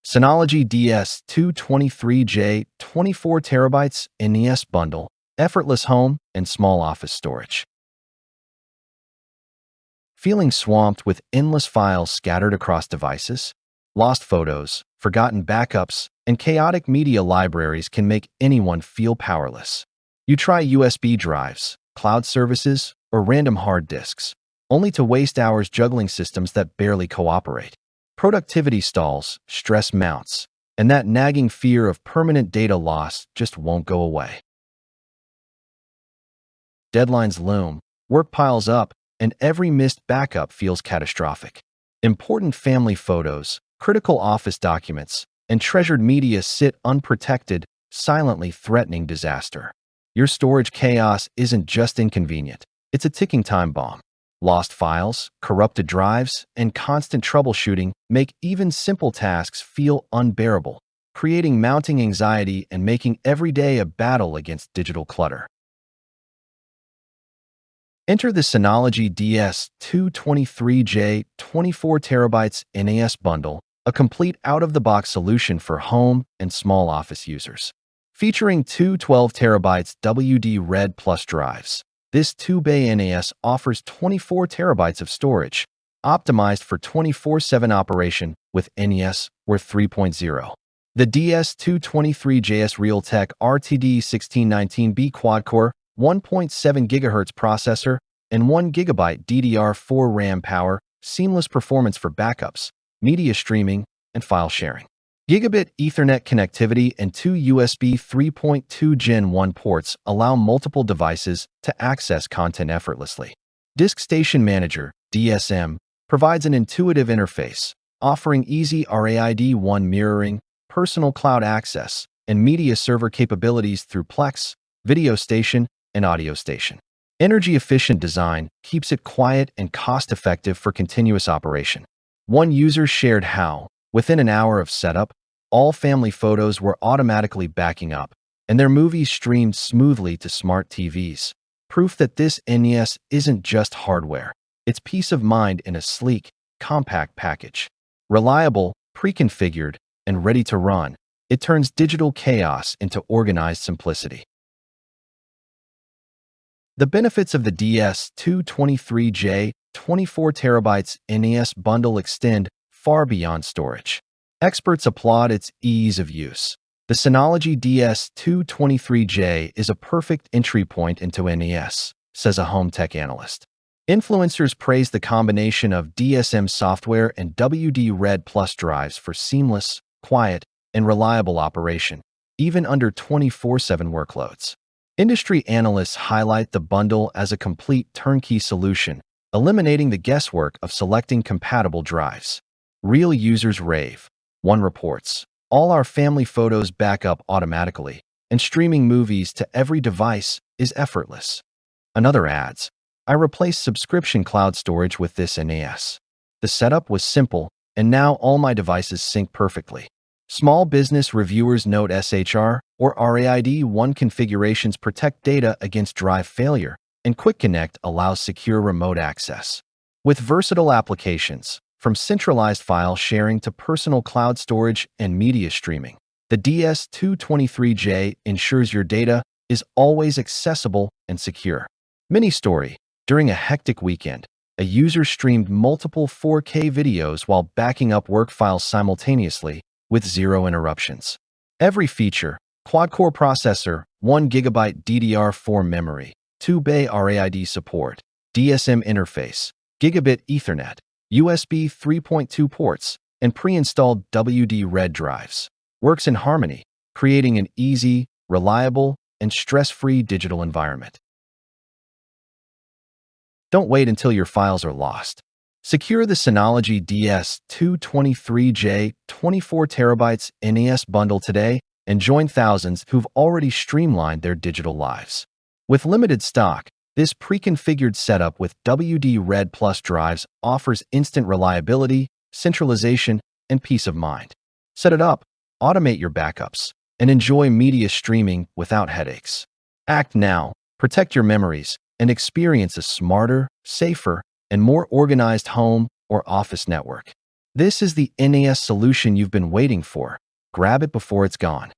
Synology DS223j 24 terabytes NAS bundle, effortless home and small office storage. Feeling swamped with endless files scattered across devices? Lost photos, forgotten backups, and chaotic media libraries can make anyone feel powerless. You try USB drives, cloud services, or random hard disks, only to waste hours juggling systems that barely cooperate. Productivity stalls, stress mounts, and that nagging fear of permanent data loss just won't go away. Deadlines loom, work piles up, and every missed backup feels catastrophic. Important family photos, critical office documents, and treasured media sit unprotected, silently threatening disaster. Your storage chaos isn't just inconvenient, it's a ticking time bomb. Lost files, corrupted drives, and constant troubleshooting make even simple tasks feel unbearable, creating mounting anxiety and making every day a battle against digital clutter. Enter the Synology DS223j 24 terabytes NAS bundle, a complete out-of-the-box solution for home and small office users. Featuring two 12 terabytes WD Red Plus drives, this 2-bay NAS offers 24 terabytes of storage, optimized for 24/7 operation with NAS worth 3.0. The DS223J's Realtek RTD1619B quad-core 1.7 GHz processor and 1 GB DDR4 RAM power, seamless performance for backups, media streaming, and file sharing. Gigabit Ethernet connectivity and two USB 3.2 Gen 1 ports allow multiple devices to access content effortlessly. Disk Station Manager, DSM, provides an intuitive interface, offering easy RAID-1 mirroring, personal cloud access, and media server capabilities through Plex, Video Station, and Audio Station. Energy-efficient design keeps it quiet and cost-effective for continuous operation. One user shared how, within an hour of setup, all family photos were automatically backing up, and their movies streamed smoothly to smart TVs. Proof that this NAS isn't just hardware, it's peace of mind in a sleek, compact package. Reliable, pre-configured, and ready to run, it turns digital chaos into organized simplicity. The benefits of the DS223j 24 terabytes NAS bundle extend far beyond storage. Experts applaud its ease of use. The Synology DS223j is a perfect entry point into NAS, says a home tech analyst. Influencers praise the combination of DSM software and WD Red Plus drives for seamless, quiet, and reliable operation, even under 24/7 workloads. Industry analysts highlight the bundle as a complete turnkey solution, eliminating the guesswork of selecting compatible drives. Real users rave. One reports, "All our family photos back up automatically, and streaming movies to every device is effortless." Another adds, "I replaced subscription cloud storage with this NAS. The setup was simple, and now all my devices sync perfectly." Small business reviewers note SHR or RAID-1 configurations protect data against drive failure, and Quick Connect allows secure remote access. With versatile applications, from centralized file sharing to personal cloud storage and media streaming, the DS223j ensures your data is always accessible and secure. Mini story: during a hectic weekend, a user streamed multiple 4K videos while backing up work files simultaneously, with zero interruptions. Every feature: quad-core processor, 1 GB DDR4 memory, 2-bay RAID support, DSM interface, Gigabit Ethernet, USB 3.2 ports, and pre-installed WD Red drives, works in harmony, creating an easy, reliable, and stress-free digital environment. Don't wait until your files are lost. Secure the Synology DS223j 24 terabytes NAS bundle today and join thousands who've already streamlined their digital lives. With limited stock, this pre-configured setup with WD Red Plus drives offers instant reliability, centralization, and peace of mind. Set it up, automate your backups, and enjoy media streaming without headaches. Act now, protect your memories, and experience a smarter, safer, and more organized home or office network. This is the NAS solution you've been waiting for. Grab it before it's gone.